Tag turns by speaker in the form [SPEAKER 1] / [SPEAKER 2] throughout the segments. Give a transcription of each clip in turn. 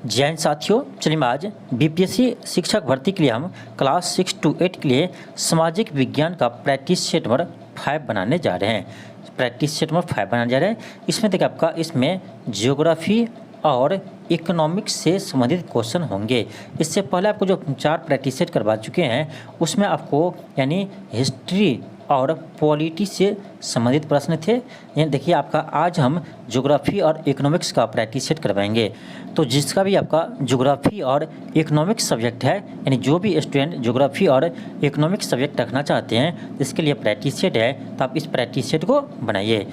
[SPEAKER 1] जय हिंद साथियों, चलिए आज बीपीएससी शिक्षक भर्ती के लिए हम क्लास 6 to 8 के लिए सामाजिक विज्ञान का प्रैक्टिस सेट नंबर 5 बनाने जा रहे हैं। प्रैक्टिस सेट नंबर 5 बनाने जा रहे हैं। इसमें देखिए आपका इसमें ज्योग्राफी और इकोनॉमिक्स से संबंधित क्वेश्चन होंगे। इससे पहले आपको जो 4 प्रैक्टिस सेट करवा चुके हैं उसमें आपको यानी हिस्ट्री और पॉलिटी से संबंधित प्रश्न थे। यानी देखिए आपका आज हम ज्योग्राफी और इकोनॉमिक्स का प्रैक्टिस सेट करवाएंगे। तो जिसका भी आपका ज्योग्राफी और इकोनॉमिक्स सब्जेक्ट है, यानी जो भी स्टूडेंट ज्योग्राफी और इकोनॉमिक्स सब्जेक्ट रखना चाहते हैं इसके लिए प्रैक्टिस सेट है, तो आप इस प्रैक्टिस सेट को बनाइए।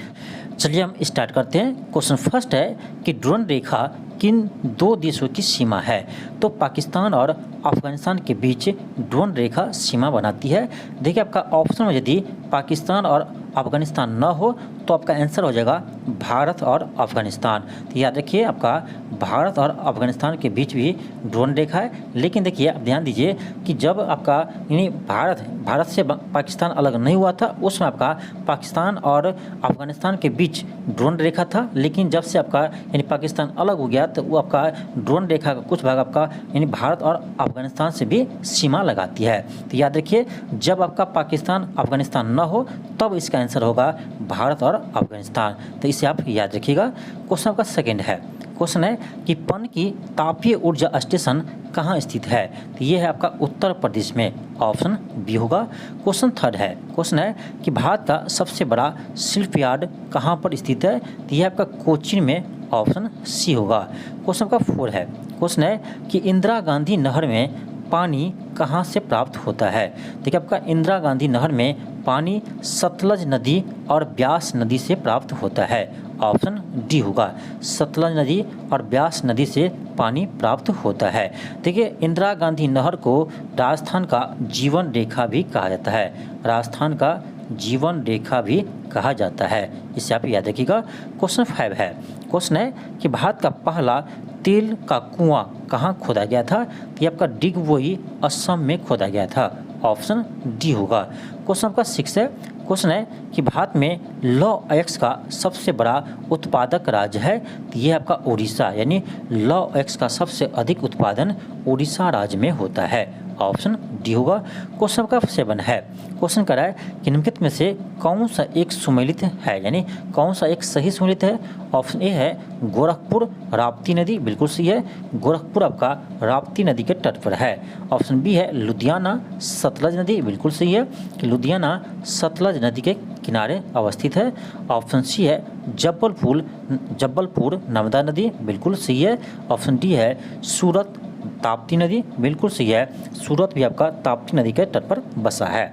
[SPEAKER 1] चलिए हम स्टार्ट करते हैं। क्वेश्चन फर्स्ट है कि ड्रोन रेखा किन 2 देशों की सीमा है? तो पाकिस्तान और अफगानिस्तान के बीच ड्रोन रेखा सीमा बनाती है। देखिए आपका ऑप्शन में यदि पाकिस्तान और अफगानिस्तान न हो तो आपका आंसर हो जाएगा भारत और अफगानिस्तान। तो याद रखिए आपका भारत और अफगानिस्तान के बीच भी ड्रोन रेखा है। लेकिन देखिए आप ध्यान दीजिए कि जब आपका यानी भारत से पाकिस्तान अलग नहीं हुआ था उसमें आपका पाकिस्तान और अफगानिस्तान के बीच ड्रोन रेखा था। लेकिन जब से आपका यानी पाकिस्तान अलग हो गया तो वो आपका ड्रोन रेखा का कुछ भाग आपका यानी भारत और अफगानिस्तान से भी सीमा लगाती है। तो याद रखिए जब आपका पाकिस्तान अफगानिस्तान न हो तब इसका आंसर होगा भारत और अफगानिस्तान। तो इसे आप याद रखिएगा। क्वेश्चन आपका सेकंड है। क्वेश्चन है कि पन की तापीय ऊर्जा स्टेशन कहाँ स्थित है? तो ये है आपका उत्तर प्रदेश में, ऑप्शन बी होगा। क्वेश्चन थर्ड है। क्वेश्चन है कि भारत का सबसे बड़ा शिल्प यार्ड कहाँ पर स्थित है? तो यह आपका कोचीन में, ऑप्शन सी होगा। क्वेश्चन का 4 है। क्वेश्चन है कि इंदिरा गांधी नहर में पानी कहाँ से प्राप्त होता है? देखिए आपका इंदिरा गांधी नहर में पानी सतलज नदी और ब्यास नदी से प्राप्त होता है, ऑप्शन डी होगा। सतलज नदी और ब्यास नदी से पानी प्राप्त होता है। देखिए इंदिरा गांधी नहर को राजस्थान का जीवन रेखा भी कहा जाता है। राजस्थान का जीवन रेखा भी कहा जाता है, इसे आप याद रखिएगा। क्वेश्चन 5 है। क्वेश्चन है कि भारत का पहला तेल का कुआं कहाँ खोदा गया था? तो ये आपका डिगबोई असम में खोदा गया था, ऑप्शन डी होगा। क्वेश्चन आपका 6 है। क्वेश्चन है कि भारत में लौह अयस्क का सबसे बड़ा उत्पादक राज्य है? तो ये आपका उड़ीसा, यानी लौह अयस्क का सबसे अधिक उत्पादन उड़ीसा राज्य में होता है, ऑप्शन डी होगा। क्वेश्चन का 7 है। क्वेश्चन कर रहा है कि निम्नलिखित में से कौन सा एक सुमेलित है, यानी कौन सा एक सही सुमेलित है? ऑप्शन ए है गोरखपुर राप्ती नदी, बिल्कुल सही है। गोरखपुर आपका राप्ती नदी के तट पर है। ऑप्शन बी है लुधियाना सतलज नदी, बिल्कुल सही है कि लुधियाना सतलज नदी के किनारे अवस्थित है। ऑप्शन सी है जब्बलपुर नर्मदा नदी, बिल्कुल सही है। ऑप्शन डी है सूरत ताप्ती नदी, बिल्कुल सही है। सूरत भी आपका ताप्ती नदी के तट पर बसा है।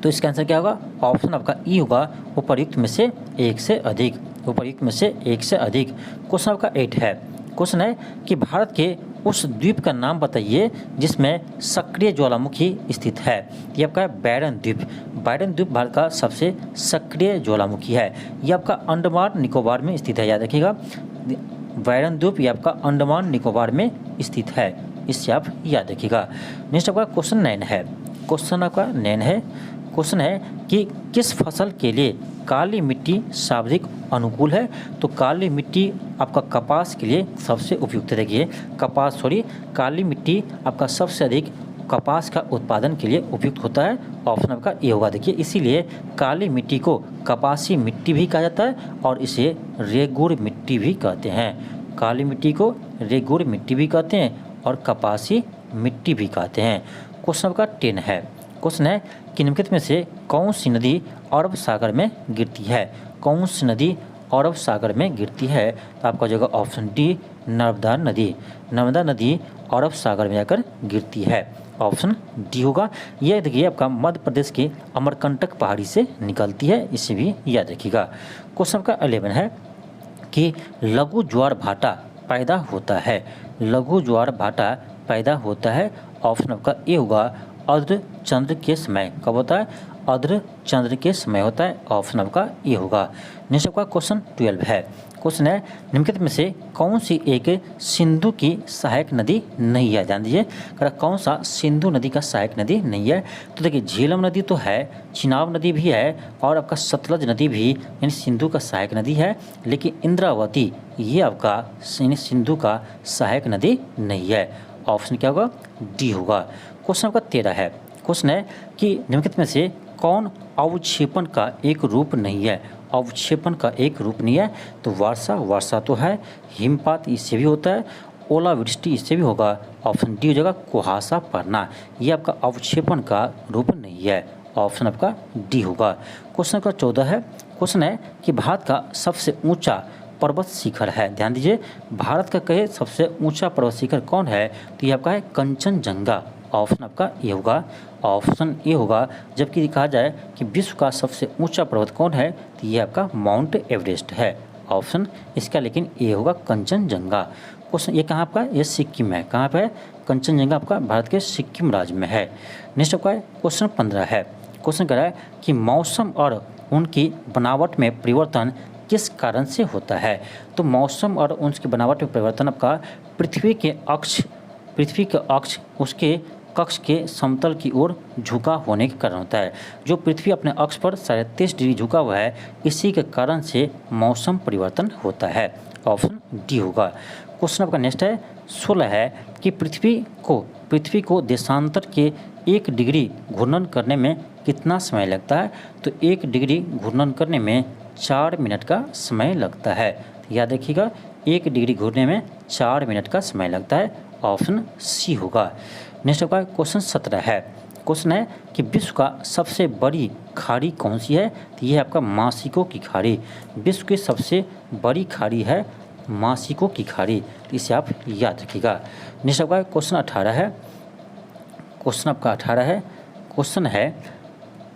[SPEAKER 1] तो इसका आंसर क्या होगा? ऑप्शन आपका ई होगा, उपर्युक्त में से एक से अधिक। उपर्युक्त में से एक से अधिक। क्वेश्चन आपका 8 है। क्वेश्चन है कि भारत के उस द्वीप का नाम बताइए जिसमें सक्रिय ज्वालामुखी स्थित है। ये आपका बैरन द्वीप। बैरन द्वीप भारत का सबसे सक्रिय ज्वालामुखी है। ये आपका अंडमान निकोबार में स्थित है, याद रखिएगा। बैरन द्वीप ये आपका अंडमान निकोबार में स्थित है, इससे आप याद रखिएगा। नेक्स्ट आपका क्वेश्चन 9 है। क्वेश्चन आपका 9 है। क्वेश्चन है कि किस फसल के लिए काली मिट्टी सर्वाधिक अनुकूल है? तो काली मिट्टी आपका कपास के लिए सबसे उपयुक्त है। देखिए काली मिट्टी आपका सबसे अधिक कपास का उत्पादन के लिए उपयुक्त होता है, ऑप्शन आपका ए होगा। देखिए इसीलिए काली मिट्टी को कपासी मिट्टी भी कहा जाता है और इसे रेगुड़ मिट्टी भी कहते हैं। काली मिट्टी को रेगुड़ मिट्टी भी कहते हैं और कपासी मिट्टी भी कहते हैं। क्वेश्चन आपका 10 है। क्वेश्चन है कि निम्नलिखित में से कौन सी नदी अरब सागर में गिरती है? कौन सी नदी अरब सागर में गिरती है? तो आपका जो ऑप्शन डी नर्मदा नदी। नर्मदा नदी अरब सागर में जाकर गिरती है, ऑप्शन डी होगा। यह देखिए आपका मध्य प्रदेश के अमरकंटक पहाड़ी से निकलती है, इसे भी याद रखिएगा। क्वेश्चन का 11 है कि लघु ज्वार भाटा पैदा होता है। लघु ज्वार भाटा पैदा होता है, ऑप्शन आपका ए होगा अर्ध चंद्र के समय। कब होता है? अर्ध चंद्र के समय होता है, ऑप्शन आपका ए होगा। नेक्स्ट आपका क्वेश्चन 12 है। क्वेश्चन है निम्नलिखित में से कौन सी एक सिंधु की सहायक नदी नहीं है। ध्यान दीजिए, कौन सा सिंधु नदी का सहायक नदी नहीं है। तो देखिए झेलम नदी तो है, चिनाब नदी भी है और आपका सतलज नदी भी यानी सिंधु का सहायक नदी है, लेकिन इंद्रावती ये आपका यानी सिंधु का सहायक नदी नहीं है। ऑप्शन क्या होगा, डी होगा। क्वेश्चन आपका 13 है। क्वेश्चन है कि निम्नलिखित में से कौन अवक्षेपण का एक रूप नहीं है। अवक्षेपण का एक रूप नहीं है तो वर्षा तो है, हिमपात इससे भी होता है, ओलावृष्टि इससे भी होगा। ऑप्शन डी हो जाएगा, कुहासा पड़ना, ये आपका अवक्षेपण का रूप नहीं है। ऑप्शन आपका डी होगा। क्वेश्चन का 14 है। क्वेश्चन है कि भारत का सबसे ऊंचा पर्वत शिखर है। ध्यान दीजिए, भारत का कहे सबसे ऊंचा पर्वत शिखर कौन है, तो ये आपका है कंचनजंगा। ऑप्शन आपका ए होगा, ऑप्शन ए होगा। जबकि कहा जाए कि विश्व का सबसे ऊंचा पर्वत कौन है, तो ये आपका माउंट एवरेस्ट है। ऑप्शन इसका लेकिन ए होगा, कंचनजंगा। क्वेश्चन ये कहाँ आपका, ये सिक्किम है। कहाँ पे है, कंचनजंगा आपका भारत के सिक्किम राज्य में है। नेक्स्ट आपका क्वेश्चन 15 है। क्वेश्चन कह रहा है कि मौसम और उनकी बनावट में परिवर्तन किस कारण से होता है। तो मौसम और उनकी बनावट में परिवर्तन आपका पृथ्वी के अक्ष उसके कक्ष के समतल की ओर झुका होने के कारण होता है। जो पृथ्वी अपने अक्ष पर 33.5 डिग्री झुका हुआ है, इसी के कारण से मौसम परिवर्तन होता है। ऑप्शन डी होगा। क्वेश्चन आपका नेक्स्ट है 16 है कि पृथ्वी को देशांतर के 1 डिग्री घूर्णन करने में कितना समय लगता है। तो 1 डिग्री घूर्णन करने में 4 मिनट का समय लगता है। याद रखिएगा, 1 डिग्री घूरने में 4 मिनट का समय लगता है। ऑप्शन सी होगा। नेक्स्ट आपका क्वेश्चन 17 है। क्वेश्चन है कि विश्व का सबसे बड़ी खाड़ी कौन सी है। तो ये आपका मासिको की खाड़ी, विश्व की सबसे बड़ी खाड़ी है मासिको की खाड़ी, तो इसे आप याद रखिएगा। नेक्स्ट आपका क्वेश्चन 18 है। क्वेश्चन आपका 18 है। क्वेश्चन है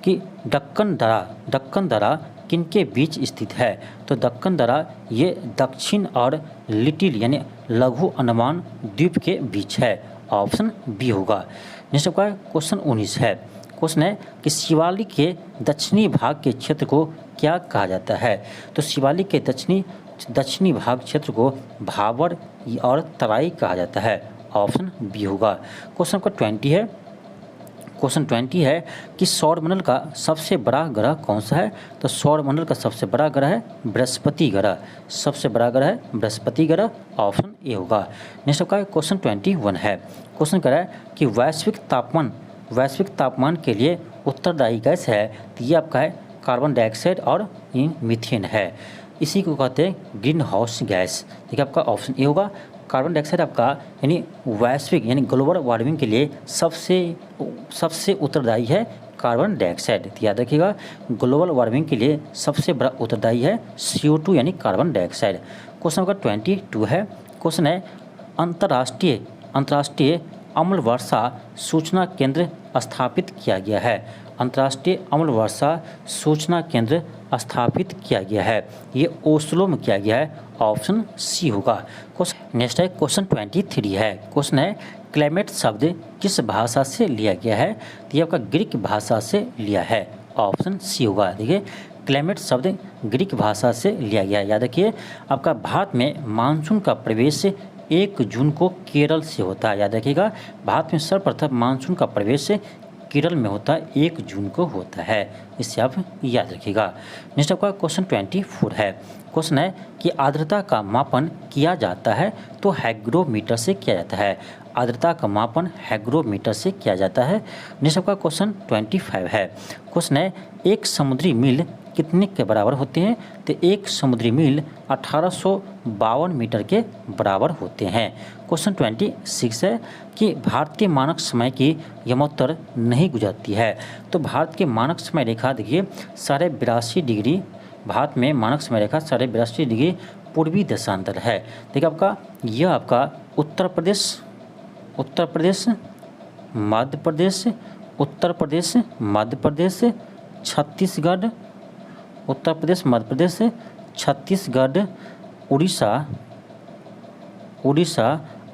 [SPEAKER 1] कि दक्कन दर्रा किनके बीच स्थित है। तो दक्कन दर्रा ये दक्षिण और लिटिल यानी लघु अंडमान द्वीप के बीच है। ऑप्शन बी होगा। नेक्स्ट आपका क्वेश्चन 19 है। क्वेश्चन है कि शिवालिक के दक्षिणी भाग के क्षेत्र को क्या कहा जाता है। तो शिवालिक के दक्षिणी भाग क्षेत्र को भाबर और तराई कहा जाता है। ऑप्शन बी होगा। क्वेश्चन आपका 20 है। क्वेश्चन 20 है कि सौरमंडल का सबसे बड़ा ग्रह कौन सा है। तो सौरमंडल का सबसे बड़ा ग्रह है बृहस्पति ग्रह, सबसे बड़ा ग्रह है बृहस्पति ग्रह। ऑप्शन ए होगा। नेक्स्ट आपका क्वेश्चन 21 है। क्वेश्चन कह रहा है कि वैश्विक तापमान के लिए उत्तरदायी गैस है। तो ये आपका है कार्बन डाइऑक्साइड और मीथेन है, इसी को कहते हैं ग्रीन हाउस गैस। देखिए आपका ऑप्शन ए होगा। कार्बन डाइऑक्साइड आपका यानी वैश्विक यानी ग्लोबल वार्मिंग के लिए सबसे उत्तरदायी है कार्बन डाइऑक्साइड। तो याद रखिएगा, ग्लोबल वार्मिंग के लिए सबसे बड़ा उत्तरदायी है CO2 यानी कार्बन डाइऑक्साइड। क्वेश्चन नंबर 22 है। क्वेश्चन है अंतर्राष्ट्रीय अम्ल वर्षा सूचना केंद्र स्थापित किया गया है। अंतर्राष्ट्रीय अम्ल वर्षा सूचना केंद्र स्थापित किया गया है, ये ओस्लो में किया गया है। ऑप्शन सी होगा। नेक्स्ट है क्वेश्चन 23 है। क्वेश्चन है क्लाइमेट शब्द किस भाषा से लिया गया है। तो ये आपका ग्रीक भाषा से लिया है। ऑप्शन सी होगा। देखिए क्लाइमेट शब्द ग्रीक भाषा से लिया गया है। याद रखिए, आपका भारत में मानसून का प्रवेश 1 जून को केरल से होता है। याद रखिएगा, भारत में सर्वप्रथम मानसून का प्रवेश केरल में होता है, 1 जून को होता है, इससे आप याद रखिएगा। नेक्स्ट आपका क्वेश्चन 24 है। क्वेश्चन है कि आर्द्रता का मापन किया जाता है तो हाइग्रोमीटर से किया जाता है। आर्द्रता का मापन हाइग्रोमीटर से किया जाता है। नेक्स्ट आपका क्वेश्चन 25 है। क्वेश्चन है एक समुद्री मील कितने के बराबर होते हैं। तो एक समुद्री मील 1852 मीटर के बराबर होते हैं। क्वेश्चन 26 है कि भारतीय मानक समय की यमोत्तर नहीं गुजरती है। तो भारत के मानक समय रेखा देखिए 82.5 डिग्री, भारत में मानक समय रेखा 82.5 डिग्री पूर्वी देशांतर है। देखिए आपका यह आपका उत्तर प्रदेश, मध्य प्रदेश, उत्तर प्रदेश, मध्य प्रदेश, छत्तीसगढ़, उत्तर प्रदेश, मध्य प्रदेश, छत्तीसगढ़, उड़ीसा,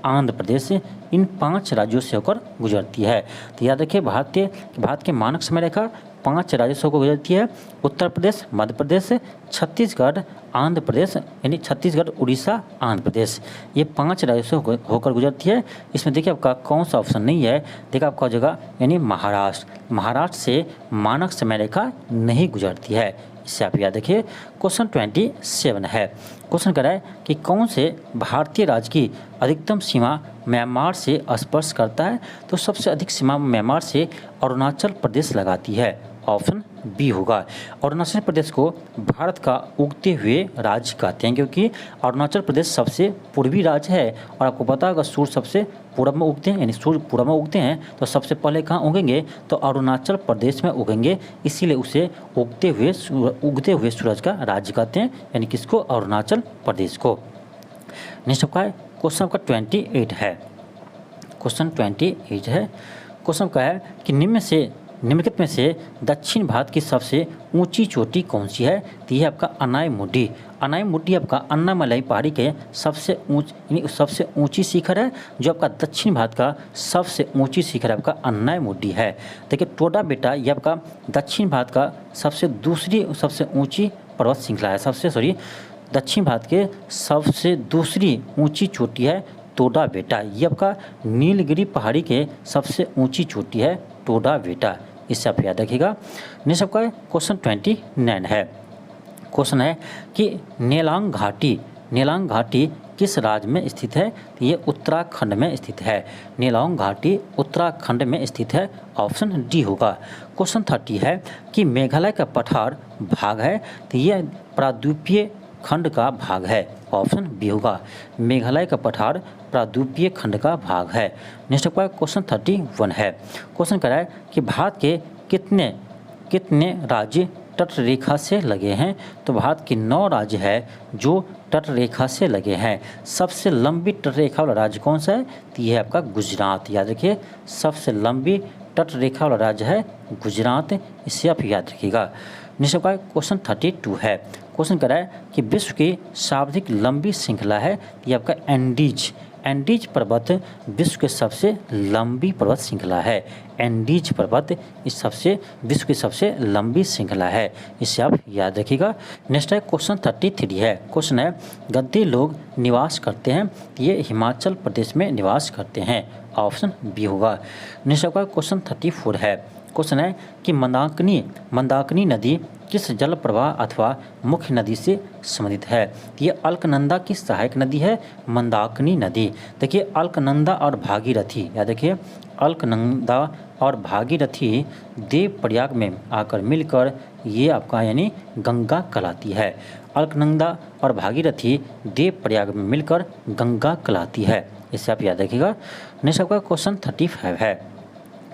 [SPEAKER 1] आंध्र प्रदेश, इन 5 राज्यों से होकर गुजरती है। तो याद रखिए भारत के मानक समय रेखा 5 राज्यों से होकर गुजरती है। उत्तर प्रदेश, मध्य प्रदेश, छत्तीसगढ़, आंध्र प्रदेश, यानी छत्तीसगढ़, उड़ीसा, आंध्र प्रदेश, ये 5 राज्यों से होकर गुजरती है। इसमें देखिए आपका कौन सा ऑप्शन नहीं है, देखिए आपका हो जाएगा यानी महाराष्ट्र। महाराष्ट्र से मानक समय रेखा नहीं गुजरती है, इससे आप याद रखिए। क्वेश्चन 27 है, क्वेश्चन कह रहा है कि कौन से भारतीय राज्य की अधिकतम सीमा म्यांमार से स्पर्श करता है। तो सबसे अधिक सीमा म्यांमार से अरुणाचल प्रदेश लगाती है, ऑप्शन बी होगा। अरुणाचल प्रदेश को भारत का उगते हुए राज्य कहते हैं, क्योंकि अरुणाचल प्रदेश सबसे पूर्वी राज्य है। और आपको पता होगा सूर्य सबसे पूर्व में उगते हैं, यानी सूर्य पूर्व में उगते हैं तो सबसे पहले कहाँ उगेंगे, तो अरुणाचल प्रदेश में उगेंगे, इसीलिए उसे उगते हुए सूरज का राज्य कहते हैं, यानी किसको, अरुणाचल प्रदेश को। नेक्स्ट आपका क्वेश्चन आपका 28 है, क्वेश्चन 28 है। क्वेश्चन का है कि निम्नलिखित में से दक्षिण भारत की सबसे ऊंची चोटी कौन सी है। तो यह आपका अनायमुडी। अनायमुडी आपका अन्नामलाई पहाड़ी के सबसे ऊंची शिखर है, जो आपका दक्षिण भारत का सबसे ऊंची शिखर आपका अनायमुडी है। देखिए टोडा बेटा ये आपका दक्षिण भारत का सबसे ऊंची पर्वत श्रृंखला है, दक्षिण भारत के सबसे दूसरी ऊंची चोटी है टोडा बेटा। ये आपका नीलगिरी पहाड़ी के सबसे ऊंची चोटी है टोडा बेटा, इससे आप याद रखिएगा। नेक्स्ट आपका क्वेश्चन 29 है, क्वेश्चन है कि नेलांग घाटी किस राज्य में स्थित है। तो ये उत्तराखंड में स्थित है। नेलांग घाटी उत्तराखंड में स्थित है, ऑप्शन डी होगा। क्वेश्चन 30 है कि मेघालय का पठार भाग है। तो ये प्रायद्वीपीय खंड का भाग है, ऑप्शन बी होगा। मेघालय का पठार प्रायद्वीपीय खंड का भाग है। नेक्स्ट आपका क्वेश्चन 31 है, क्वेश्चन कह रहा है कि भारत के कितने राज्य तट रेखा से लगे हैं। तो भारत के 9 राज्य है जो तट रेखा से लगे हैं। सबसे लंबी तट रेखा वाला राज्य कौन सा है, तो यह है आपका गुजरात, याद रखिए। सबसे लंबी तट रेखा वाला राज्य है गुजरात, इसे आप याद रखिएगा। नेक्स्ट आपका क्वेश्चन 32 है, क्वेश्चन कर रहा है कि विश्व की सर्वाधिक लंबी श्रृंखला है, ये आपका एंडीज पर्वत विश्व के सबसे लंबी पर्वत श्रृंखला है। एंडीज पर्वत विश्व की सबसे लंबी श्रृंखला है, इसे आप याद रखिएगा। नेक्स्ट है क्वेश्चन 33 है, क्वेश्चन है गद्दी लोग निवास करते हैं, ये हिमाचल प्रदेश में निवास करते हैं, ऑप्शन बी होगा। नेक्स्ट आपका क्वेश्चन 34 है, क्वेश्चन है कि मंदाकिनी नदी किस जल प्रवाह अथवा मुख्य नदी से संबंधित है। ये अलकनंदा की सहायक नदी है मंदाकिनी नदी। देखिए अलकनंदा और भागीरथी, याद देखिए अलकनंदा और भागीरथी देवप्रयाग में आकर मिलकर ये आपका यानी गंगा कहलाती है। अलकनंदा और भागीरथी देवप्रयाग में मिलकर गंगा कहलाती है, इसे आप याद रखिएगा। नेक्स्ट आपका क्वेश्चन 35 है,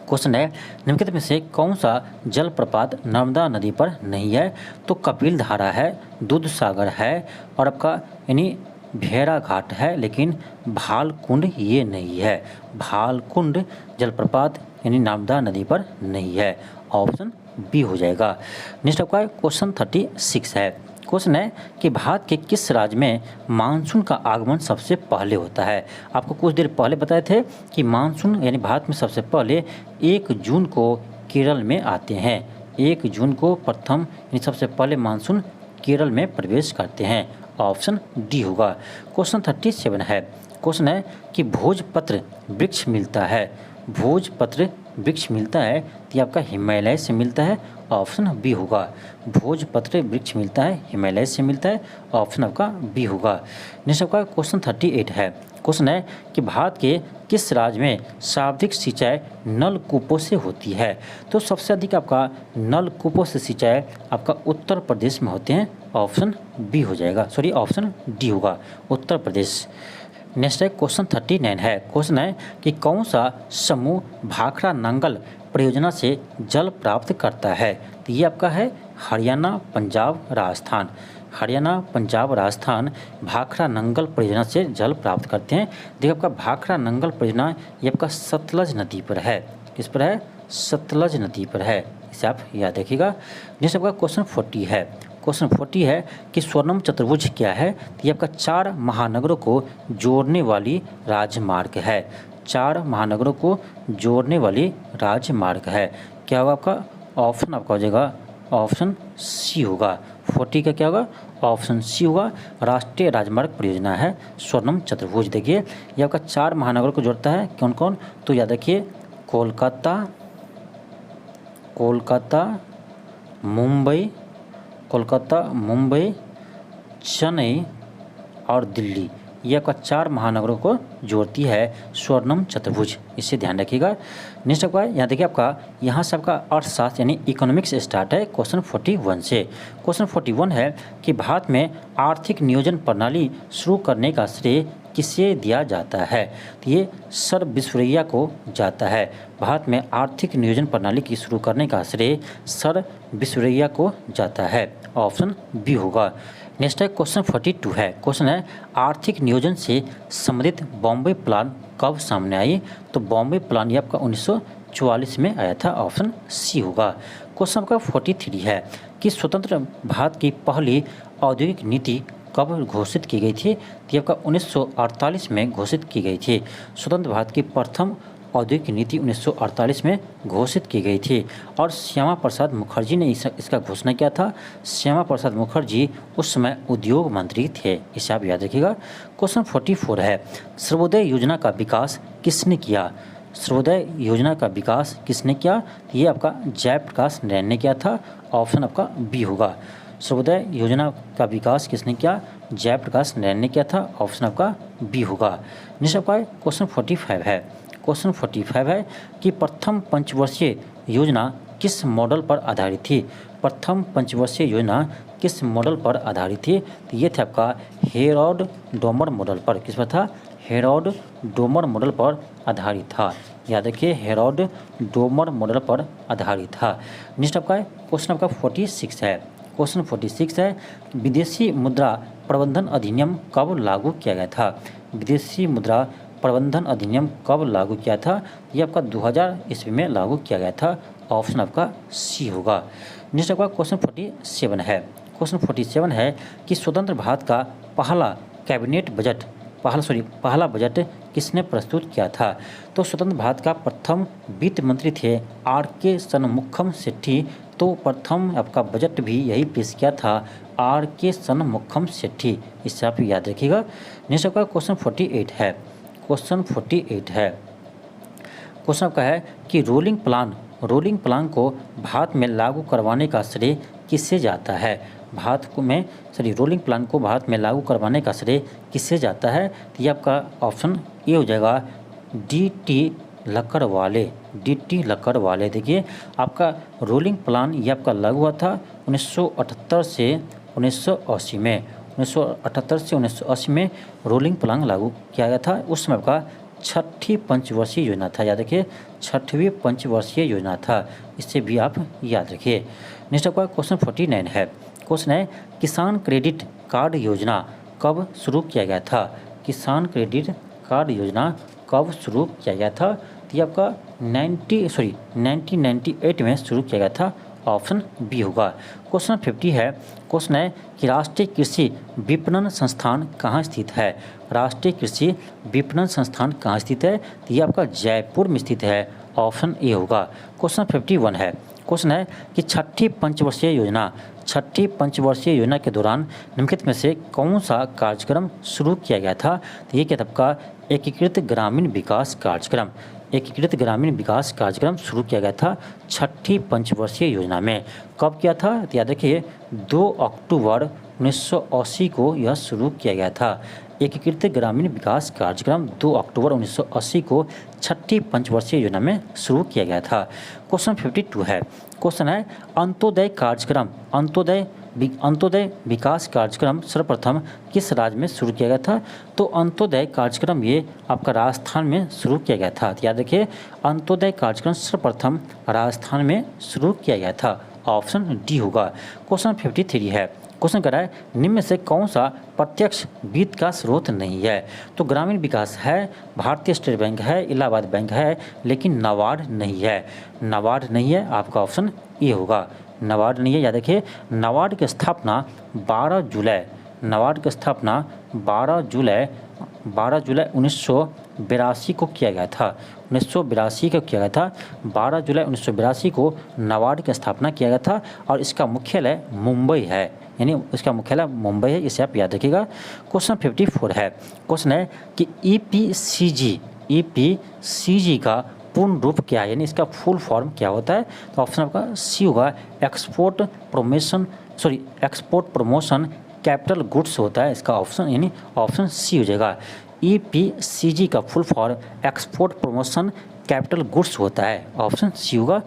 [SPEAKER 1] क्वेश्चन है निम्नलिखित में से कौन सा जलप्रपात नर्मदा नदी पर नहीं है। तो कपिल धारा है, दूध सागर है और आपका यानी भेड़ा घाट है, लेकिन भालकुंड ये नहीं है। भालकुंड जलप्रपात यानी नर्मदा नदी पर नहीं है, ऑप्शन बी हो जाएगा। नेक्स्ट आपका क्वेश्चन 36 है, क्वेश्चन है कि भारत के किस राज्य में मानसून का आगमन सबसे पहले होता है। आपको कुछ देर पहले बताए थे कि मानसून यानी भारत में सबसे पहले 1 जून को केरल में आते हैं। 1 जून को प्रथम यानी सबसे पहले मानसून केरल में प्रवेश करते हैं, ऑप्शन डी होगा। क्वेश्चन 37 है, क्वेश्चन है कि भोजपत्र वृक्ष मिलता है। भोजपत्र वृक्ष मिलता है तो ये आपका हिमालय से मिलता है, ऑप्शन बी होगा। भोजपत्र वृक्ष मिलता है हिमालय से मिलता है, ऑप्शन आपका बी होगा। नेक्स्ट आपका क्वेश्चन 38 है, क्वेश्चन है कि भारत के किस राज्य में सर्वाधिक सिंचाई नलकूपों से होती है। तो सबसे अधिक आपका नलकूपों से सिंचाई आपका उत्तर प्रदेश में होते हैं, ऑप्शन बी हो जाएगा, ऑप्शन डी होगा, उत्तर प्रदेश। नेक्स्ट है क्वेश्चन 39 है, क्वेश्चन है कि कौन सा समूह भाखड़ा नंगल परियोजना से जल प्राप्त करता है। तो ये आपका है हरियाणा पंजाब राजस्थान। हरियाणा पंजाब राजस्थान भाखड़ा नंगल परियोजना से जल प्राप्त करते हैं। देखिए आपका भाखड़ा नंगल परियोजना ये आपका सतलज नदी पर है, किस पर है, सतलज नदी पर है, इसे आप याद रखिएगा। नेक्स्ट आपका क्वेश्चन 40 है, क्वेश्चन 40 है कि स्वर्णम चतुर्भुज क्या है। तो ये आपका 4 महानगरों को जोड़ने वाली राजमार्ग है। 4 महानगरों को जोड़ने वाली राजमार्ग है, क्या होगा आपका ऑप्शन आपका हो जाएगा ऑप्शन सी होगा। 40 का क्या होगा? ऑप्शन सी होगा। राष्ट्रीय राजमार्ग परियोजना है स्वर्णम चतुर्भुज। देखिए ये आपका 4 महानगरों को जोड़ता है। कौन कौन? तो याद रखिए कोलकाता, मुंबई, चेन्नई और दिल्ली। ये आपका 4 महानगरों को जोड़ती है स्वर्णम चतुर्भुज। इसे ध्यान रखिएगा। नेक्स्ट आपका यहाँ देखिए आपका यहाँ से आपका अर्थशास्त्र यानी इकोनॉमिक्स स्टार्ट है क्वेश्चन 41 से। क्वेश्चन 41 है कि भारत में आर्थिक नियोजन प्रणाली शुरू करने का श्रेय किसे दिया जाता है? तो ये सर विश्वेश्वरैया को जाता है। भारत में आर्थिक नियोजन प्रणाली की शुरू करने का श्रेय सर विश्वेश्वरैया को जाता है। ऑप्शन बी होगा। नेक्स्ट है क्वेश्चन 42 है। क्वेश्चन है आर्थिक नियोजन से संबंधित बॉम्बे प्लान कब सामने आई? तो बॉम्बे प्लान ये आपका 1944 में आया था। ऑप्शन सी होगा। क्वेश्चन आपका 43 है कि स्वतंत्र भारत की पहली औद्योगिक नीति कब घोषित की गई थी? तो ये आपका 1948 में घोषित की गई थी। स्वतंत्र भारत की प्रथम औद्योगिक नीति 1948 में घोषित की गई थी और श्यामा प्रसाद मुखर्जी ने इसका घोषणा किया था। श्यामा प्रसाद मुखर्जी उस समय उद्योग मंत्री थे। इसे आप याद रखिएगा। क्वेश्चन 44 है सर्वोदय योजना का विकास किसने किया? सर्वोदय योजना का विकास किसने किया? ये आपका जयप्रकाश नारायण ने किया था। ऑप्शन आपका बी होगा। सर्वोदय योजना का विकास किसने किया? जयप्रकाश नारायण ने किया था। ऑप्शन आपका बी होगा। नेक्स्ट आपका क्वेश्चन 45 है। क्वेश्चन 45 है कि प्रथम पंचवर्षीय योजना किस मॉडल पर आधारित थी? प्रथम पंचवर्षीय योजना किस मॉडल पर आधारित थी? तो ये था आपका हेरोल्ड डोमर मॉडल पर। किस पर था? हेरोल्ड डोमर मॉडल पर आधारित था। याद रखिए हेरोल्ड डोमर मॉडल पर आधारित था। नेक्स्ट आपका क्वेश्चन आपका 46 है। क्वेश्चन 46 है विदेशी मुद्रा प्रबंधन अधिनियम कब लागू किया गया था? विदेशी मुद्रा प्रबंधन अधिनियम कब लागू किया था? ये आपका 2000 ईस्वी में लागू किया गया था। ऑप्शन आपका सी होगा। नेक्स्ट आपका क्वेश्चन 47 है। क्वेश्चन 47 है कि स्वतंत्र भारत का पहला कैबिनेट बजट पहला बजट किसने प्रस्तुत किया था? तो स्वतंत्र भारत का प्रथम वित्त मंत्री थे आर.के. शनमुखम सेट्टी। तो प्रथम आपका बजट भी यही पेश किया था आर.के. शनमुखम सेट्टी। इससे आप याद रखिएगा। नेक्स्ट आपका क्वेश्चन 48 है। क्वेश्चन 48 है। क्वेश्चन आपका है कि रोलिंग प्लान को भारत में लागू करवाने का श्रेय किससे जाता है? रोलिंग प्लान को भारत में लागू करवाने का श्रेय किससे जाता है? तो ये आपका ऑप्शन ए हो जाएगा डी.टी. लक्कड़वाले। देखिए आपका रोलिंग प्लान ये आपका लागू हुआ था 1978 से 1980 में। 1978 से 1980 में रोलिंग प्लान लागू किया गया था। उस समय का 6ठी पंचवर्षीय योजना था। याद रखिए 6वीं पंचवर्षीय योजना था। इससे भी आप याद रखिए। नेक्स्ट आपका क्वेश्चन 49 है। क्वेश्चन है किसान क्रेडिट कार्ड योजना कब शुरू किया गया था? किसान क्रेडिट कार्ड योजना कब शुरू किया गया था? तो ये आपका 1998 में शुरू किया गया था। ऑप्शन बी होगा। क्वेश्चन 50 है। क्वेश्चन है कि राष्ट्रीय कृषि विपणन संस्थान कहाँ स्थित है? राष्ट्रीय कृषि विपणन संस्थान कहाँ स्थित है? तो ये आपका जयपुर में स्थित है। ऑप्शन ए होगा। क्वेश्चन 51 है। क्वेश्चन है कि छठी पंचवर्षीय योजना के दौरान निम्नलिखित में से कौन सा कार्यक्रम शुरू किया गया था? तो ये क्या था आपका एकीकृत ग्रामीण विकास कार्यक्रम। एकीकृत ग्रामीण विकास कार्यक्रम शुरू किया गया था छठी पंचवर्षीय योजना में। कब किया था? तो याद रखिए 2 अक्टूबर 1980 को यह शुरू किया गया था। एकीकृत ग्रामीण विकास कार्यक्रम 2 अक्टूबर 1980 को छठी पंचवर्षीय योजना में शुरू किया गया था। क्वेश्चन 52 है। क्वेश्चन है अंत्योदय विकास कार्यक्रम सर्वप्रथम किस राज्य में शुरू किया गया था? तो अंत्योदय कार्यक्रम ये आपका राजस्थान में शुरू किया गया था। तो याद रखिए अंत्योदय कार्यक्रम सर्वप्रथम राजस्थान में शुरू किया गया था। ऑप्शन डी होगा। क्वेश्चन 53 है। क्वेश्चन कर रहा है निम्न में से कौन सा प्रत्यक्ष वित्त का स्रोत नहीं है? तो ग्रामीण विकास है, भारतीय स्टेट बैंक है, इलाहाबाद बैंक है, लेकिन नाबार्ड नहीं है। नाबार्ड नहीं है, आपका ऑप्शन ए होगा। नाबार्ड नहीं है। याद रखिए नाबार्ड की स्थापना 12 जुलाई 12 जुलाई 1982 को किया गया था। 1982 को किया गया था। 12 जुलाई 1982 को नाबार्ड की स्थापना किया गया था और इसका मुख्यालय मुंबई है, यानी इसका मुख्यालय मुंबई है, इसे आप याद रखिएगा। क्वेश्चन 54 है। क्वेश्चन है कि ईपीसीजी का पूर्ण रूप क्या है, यानी इसका फुल फॉर्म क्या होता है। तो ऑप्शन आपका सी होगा, एक्सपोर्ट प्रमोशन कैपिटल गुड्स होता है इसका ऑप्शन, यानी ऑप्शन सी हो जाएगा। ईपीसीजी का full form export promotion capital goods होता है, ऑप्शन सी होगा।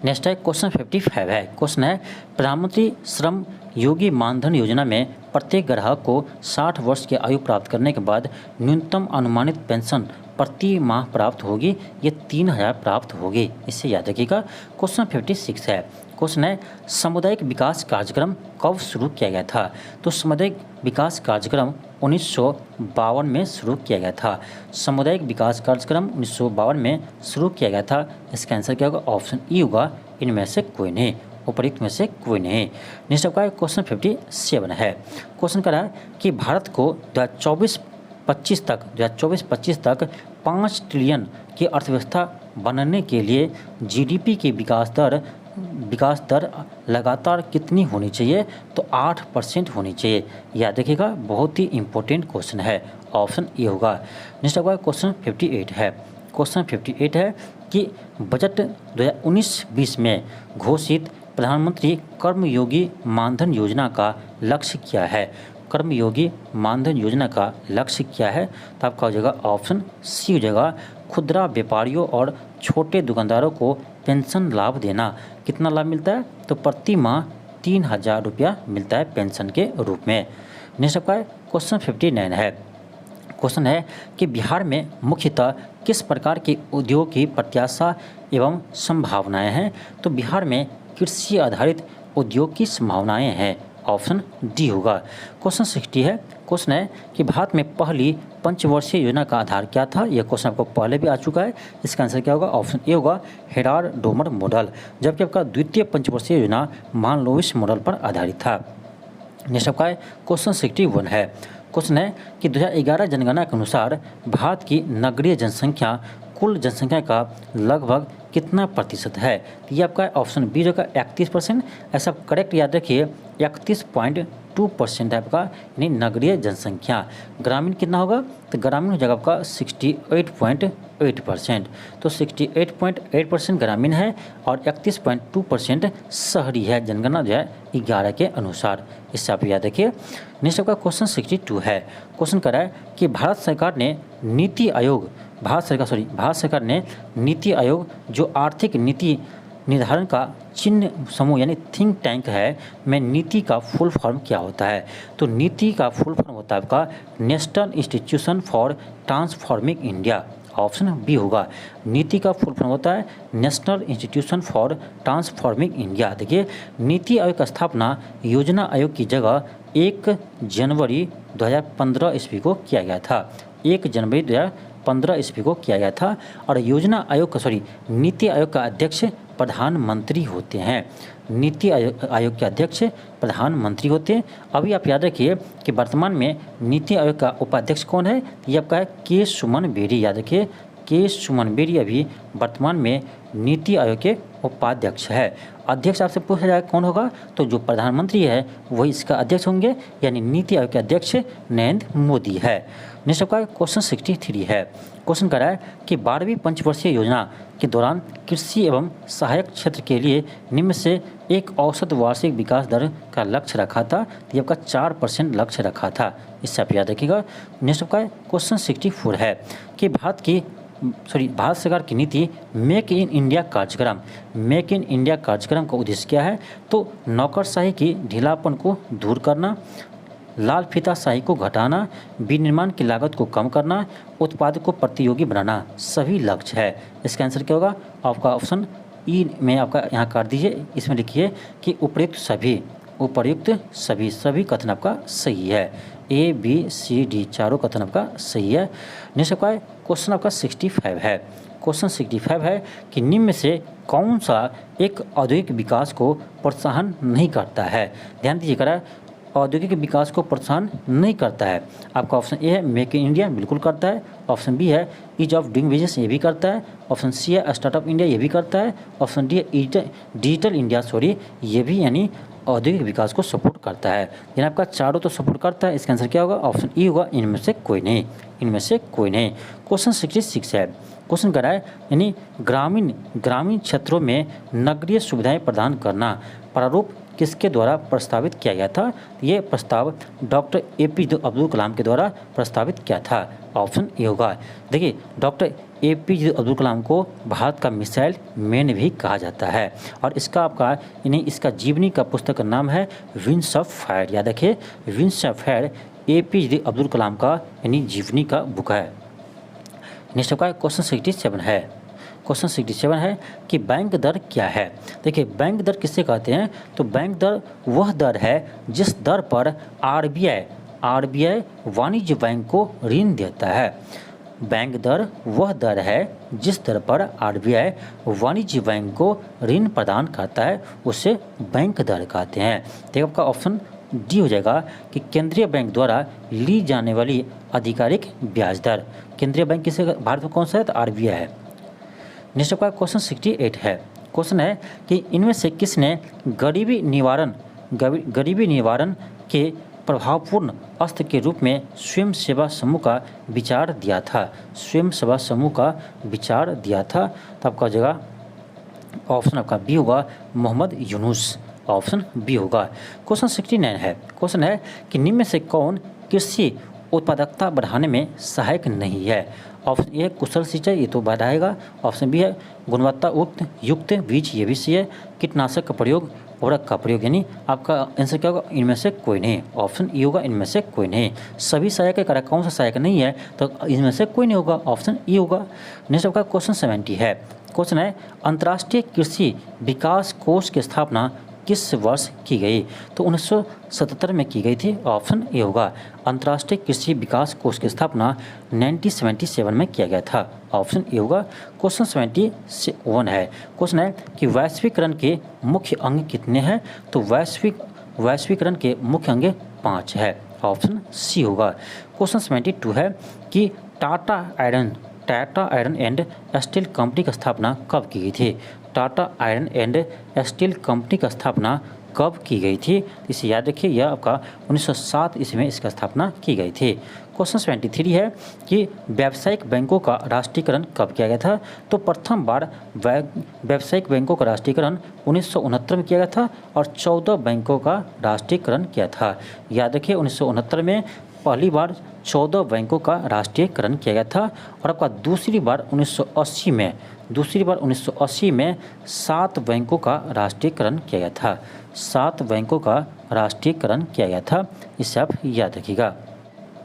[SPEAKER 1] नेक्स्ट है क्वेश्चन 55 है। क्वेश्चन है प्रधानमंत्री श्रम योगी मानधन योजना में प्रत्येक ग्राहक को 60 वर्ष की आयु प्राप्त करने के बाद न्यूनतम अनुमानित पेंशन प्रति माह प्राप्त होगी, ये 3000 प्राप्त होगी, इससे याद रखिएगा। क्वेश्चन 56 है। क्वेश्चन है सामुदायिक विकास कार्यक्रम कब शुरू किया गया था। तो सामुदायिक विकास कार्यक्रम 1952 में शुरू किया गया था। सामुदायिक विकास कार्यक्रम 1952 में शुरू किया गया था। इसका आंसर क्या होगा, ऑप्शन ई होगा, इनमें से कोई नहीं, उपयुक्त में से कोई नहीं। नेक्स्ट आपका क्वेश्चन 57 है। क्वेश्चन कह रहा है कि भारत को 2024-25 तक 5 ट्रिलियन की अर्थव्यवस्था बनने के लिए जीडीपी की विकास दर लगातार कितनी होनी चाहिए। तो 8% होनी चाहिए, याद रखिएगा, बहुत ही इंपॉर्टेंट क्वेश्चन है, ऑप्शन ए होगा। नेक्स्ट आपका क्वेश्चन 58 है। क्वेश्चन 58 है कि बजट 2019-20 में घोषित प्रधानमंत्री कर्मयोगी मानधन योजना का लक्ष्य क्या है। कर्मयोगी मानधन योजना का लक्ष्य क्या है। तो आपका हो जाएगा ऑप्शन सी हो जाएगा, खुदरा व्यापारियों और छोटे दुकानदारों को पेंशन लाभ देना। कितना लाभ मिलता है, तो प्रति माह 3000 रुपया मिलता है पेंशन के रूप में। नेक्स्ट आपका क्वेश्चन 59 है। क्वेश्चन है कि बिहार में मुख्यतः किस प्रकार के उद्योग की प्रत्याशा एवं संभावनाएं हैं। तो बिहार में कृषि आधारित उद्योग की संभावनाएं हैं, ऑप्शन डी होगा। क्वेश्चन 60 है। क्वेश्चन है कि भारत में पहली पंचवर्षीय योजना का आधार क्या था। यह क्वेश्चन आपको पहले भी आ चुका है, इसका आंसर क्या होगा, ऑप्शन ए होगा, हेराल्ड डोमर मॉडल। जबकि आपका द्वितीय पंचवर्षीय योजना मानलोविस मॉडल पर आधारित था। नेक्स्ट आपका क्वेश्चन 61 है। क्वेश्चन है कि 2011 जनगणना के अनुसार भारत की नगरीय जनसंख्या कुल जनसंख्या का लगभग कितना प्रतिशत है। तो ये आपका ऑप्शन बी होगा 31%। ऐसा करेक्ट याद रखिए, 31.2% है आपका, यानी नगरीय जनसंख्या। ग्रामीण कितना होगा, तो ग्रामीण हो जाएगा आपका 68.8%। तो 68.8% ग्रामीण है और 31.2% शहरी है जनगणना 2011 के अनुसार, इससे आप याद रखिए। नेक्स्ट आपका क्वेश्चन 62 है। क्वेश्चन कर रहा है कि भारत सरकार ने नीति आयोग जो आर्थिक नीति निर्धारण का चिन्ह समूह यानी थिंक टैंक है, में नीति का फुल फॉर्म क्या होता है। तो नीति का फुल फॉर्म होता है आपका national institution for transforming India, option B होगा। नीति का फुल फॉर्म होता है national institution for transforming India. देखिए, नीति आयोग का स्थापना योजना आयोग की जगह 1 जनवरी 2015 ईस्वी को किया गया था। 1 जनवरी 2015 ईस्वी को किया गया था। और नीति आयोग का अध्यक्ष प्रधानमंत्री होते हैं। नीति आयोग के अध्यक्ष प्रधानमंत्री होते हैं। अभी आप याद रखिए कि वर्तमान में नीति आयोग का उपाध्यक्ष कौन है, ये आपका है के सुमन बेरी। याद रखिए, के सुमन बेरी अभी वर्तमान में नीति आयोग के उपाध्यक्ष है। अध्यक्ष आपसे पूछा जाए कौन होगा, तो जो प्रधानमंत्री है वही इसका अध्यक्ष होंगे, यानी नीति आयोग के अध्यक्ष नरेंद्र मोदी है। नेक्स्ट आपका क्वेश्चन 63 है। क्वेश्चन कर रहा है कि 12वीं पंचवर्षीय योजना के दौरान कृषि एवं सहायक क्षेत्र के लिए निम्न से एक औसत वार्षिक विकास दर का लक्ष्य रखा था। ये आपका 4% लक्ष्य रखा था, इससे आप याद रखिएगा। नेक्स्ट आपका क्वेश्चन 64 है कि भारत सरकार की नीति मेक इन इंडिया कार्यक्रम का उद्देश्य क्या है। तो नौकरशाही की ढीलापन को दूर करना, लाल फीताशाही को घटाना, विनिर्माण की लागत को कम करना, उत्पाद को प्रतियोगी बनाना सभी लक्ष्य है। इसका आंसर क्या होगा, आपका ऑप्शन ई में आपका यहाँ काट दीजिए, इसमें लिखिए कि उपर्युक्त सभी कथन आपका सही है। ए बी सी डी चारों कथन आपका सही है। नेक्स्ट आपका क्वेश्चन आपका 65 है। क्वेश्चन 65 है कि निम्न में से कौन सा एक औद्योगिक विकास को प्रोत्साहन नहीं करता है। ध्यान दीजिएगा, औद्योगिक विकास को प्रोत्साहन नहीं करता है। आपका ऑप्शन ए है मेक इन इंडिया, बिल्कुल करता है। ऑप्शन बी है ईज ऑफ डूइंग बिजनेस, ये भी करता है। ऑप्शन सी है स्टार्टअप इंडिया, ये भी करता है। ऑप्शन डी है डिजिटल इंडिया, ये भी यानी औद्योगिक विकास को सपोर्ट करता है। यानी आपका चारों तो सपोर्ट करता है, इसका आंसर क्या होगा? ऑप्शन ई होगा, इनमें से कोई नहीं, इनमें से कोई नहीं। क्वेश्चन 66 है, क्वेश्चन कर रहा है यानी ग्रामीण क्षेत्रों में नगरीय सुविधाएं प्रदान करना प्रारूप किसके द्वारा प्रस्तावित किया गया था? ये प्रस्ताव डॉक्टर APJ अब्दुल कलाम के द्वारा प्रस्तावित किया था। ऑप्शन ए होगा। देखिए डॉक्टर APJ अब्दुल कलाम को भारत का मिसाइल मैन भी कहा जाता है और इसका आपका यानी इसका जीवनी का पुस्तक का नाम है विंग्स ऑफ फायर। याद रखिए wings of fire APJ Abdul Kalam का यानी जीवनी का बुक है। नेक्स्ट आपका क्वेश्चन 67 है। क्वेश्चन 67 है कि बैंक दर क्या है? देखिए बैंक दर किससे कहते हैं? तो बैंक दर वह दर है जिस दर पर RBI वाणिज्य बैंक को ऋण देता है। बैंक दर वह दर है जिस दर पर RBI वाणिज्य बैंक को ऋण प्रदान करता है, उसे बैंक दर कहते हैं। तो आपका ऑप्शन डी हो जाएगा कि केंद्रीय बैंक द्वारा ली जाने वाली आधिकारिक ब्याज दर। केंद्रीय बैंक किसे भारत में कौन सा है? तो RBI है। नेक्स्ट आपका क्वेश्चन 68 है। क्वेश्चन है कि इनमें से किसने गरीबी निवारण के प्रभावपूर्ण अस्त्र के रूप में स्वयं सेवा समूह का विचार दिया था? स्वयं सेवा समूह का विचार दिया था। तो आपका जगह ऑप्शन आपका बी होगा, मोहम्मद यूनुस। ऑप्शन बी होगा। क्वेश्चन 69 है। क्वेश्चन है कि निम्न में से कौन कृषि उत्पादकता बढ़ाने में सहायक नहीं है? ऑप्शन ए कुशल सिंचाई, ये तो बढ़ाएगा। ऑप्शन बी है गुणवत्ता युक्त बीज, ये भी सही है। कीटनाशक का प्रयोग, उर्वरक का प्रयोग, यानी आपका आंसर क्या होगा? इनमें से कोई नहीं। ऑप्शन ई होगा, इनमें से कोई नहीं। सभी सहायक है, कौन सा सहायक नहीं है? तो इनमें से कोई नहीं होगा, ऑप्शन ई होगा। नेक्स्ट आपका क्वेश्चन 70 है। क्वेश्चन है अंतर्राष्ट्रीय कृषि विकास कोष की स्थापना किस वर्ष की गई? तो 1977 में की गई थी। ऑप्शन ए होगा। अंतर्राष्ट्रीय कृषि विकास कोष की स्थापना 1977 में किया गया था। ऑप्शन ए होगा। क्वेश्चन 71 है। क्वेश्चन है कि वैश्वीकरण के मुख्य अंग कितने हैं? तो वैश्वीकरण के मुख्य अंग 5 है। ऑप्शन सी होगा। क्वेश्चन 72 है कि Tata iron and steel company की स्थापना कब की गई थी? Tata iron and steel company की स्थापना कब की गई थी? इसे याद रखिए, यह आपका 1907 ईस्वी में इसका स्थापना की गई थी। क्वेश्चन 73 है कि व्यावसायिक बैंकों का राष्ट्रीयकरण कब किया गया था? तो प्रथम बार व्यावसायिक बैंकों का राष्ट्रीयकरण 1969 में किया गया था और 14 बैंकों का राष्ट्रीयकरण किया था। याद रखिए 1969 में पहली बार 14 बैंकों का राष्ट्रीयकरण किया गया था और आपका दूसरी बार 1980 में 7 बैंकों का राष्ट्रीयकरण किया गया था। 7 बैंकों का राष्ट्रीयकरण किया गया था, इसे आप याद रखिएगा।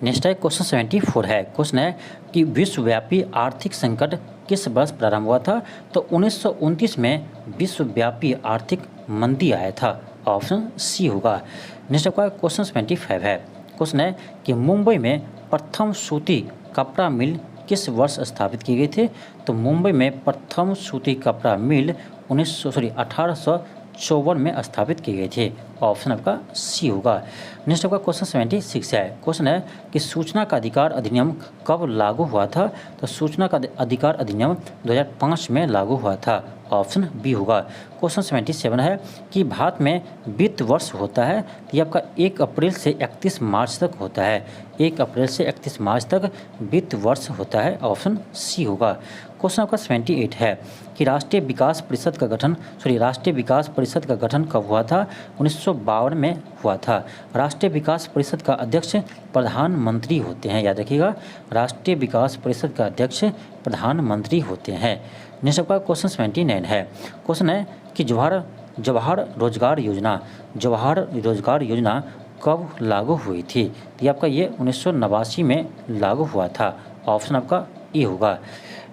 [SPEAKER 1] नेक्स्ट है क्वेश्चन 74 है। क्वेश्चन है कि विश्वव्यापी आर्थिक संकट किस वर्ष प्रारंभ हुआ था? तो 1929 में विश्वव्यापी आर्थिक मंदी आया था। ऑप्शन सी होगा। नेक्स्ट आपका क्वेश्चन 75 है। क्वेश्चन है कि मुंबई में प्रथम सूती कपड़ा मिल किस वर्ष स्थापित की गई थी? तो मुंबई में प्रथम सूती कपड़ा मिल 1854 में स्थापित की गई थी। ऑप्शन आपका सी होगा। नेक्स्ट आपका क्वेश्चन 76 है। क्वेश्चन है कि सूचना का अधिकार अधिनियम कब लागू हुआ था? तो सूचना का अधिकार अधिनियम 2005 में लागू हुआ था। ऑप्शन बी होगा। क्वेश्चन 77 है कि भारत में वित्त वर्ष होता है, तो ये आपका 1 अप्रैल से 31 मार्च तक होता है। 1 अप्रैल से 31 मार्च तक वित्त वर्ष होता है। ऑप्शन सी होगा। क्वेश्चन आपका 78 है कि राष्ट्रीय विकास परिषद का गठन कब हुआ था? 1952 में हुआ था। राष्ट्रीय विकास परिषद का अध्यक्ष प्रधानमंत्री होते हैं, याद रखिएगा। राष्ट्रीय विकास परिषद का अध्यक्ष प्रधानमंत्री होते हैं। नेक्स्ट आपका क्वेश्चन 79 है। क्वेश्चन है कि जवाहर रोजगार योजना कब लागू हुई थी? तो ये आपका ये 1989 में लागू हुआ था। ऑप्शन आपका ए होगा।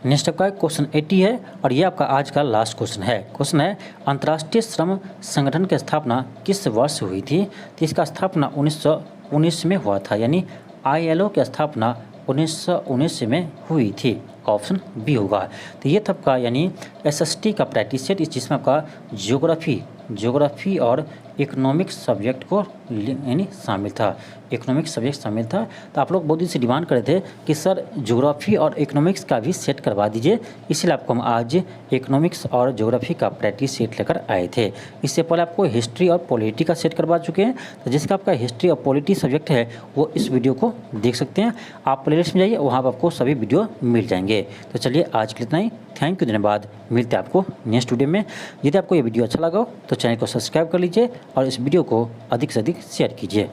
[SPEAKER 1] नेक्स्ट आपका क्वेश्चन 80 है और ये आपका आज का लास्ट क्वेश्चन है। क्वेश्चन है अंतर्राष्ट्रीय श्रम संगठन की स्थापना किस वर्ष हुई थी? तो इसका स्थापना 1919 में हुआ था, यानी ILO की स्थापना 1919 में हुई थी। ऑप्शन बी होगा। तो ये था आपका यानी SST का प्रैक्टिस सेट, जिसमें आपका ज्योग्राफी ज्योग्राफी और इकोनॉमिक्स सब्जेक्ट को यानी शामिल था, इकोनॉमिक्स सब्जेक्ट शामिल था। तो आप लोग बहुत दिन से डिमांड करे थे कि सर ज्योग्राफी और इकोनॉमिक्स का भी सेट करवा दीजिए, इसलिए आपको हम आज इकोनॉमिक्स और ज्योग्राफी का प्रैक्टिस सेट लेकर आए थे। इससे पहले आपको हिस्ट्री और पॉलिटी का सेट करवा चुके हैं, तो जिसका आपका हिस्ट्री और पॉलिटी सब्जेक्ट है वो इस वीडियो को देख सकते हैं। आप प्लेलिस्ट में जाइए, वहाँ पर आपको सभी वीडियो मिल जाएंगे। तो चलिए आज के लिए इतना ही, थैंक यू, धन्यवाद। मिलते हैं आपको नेक्स्ट वीडियो में। यदि आपको ये वीडियो अच्छा लगा हो तो चैनल को सब्सक्राइब कर लीजिए और इस वीडियो को अधिक से अधिक शेयर कीजिए।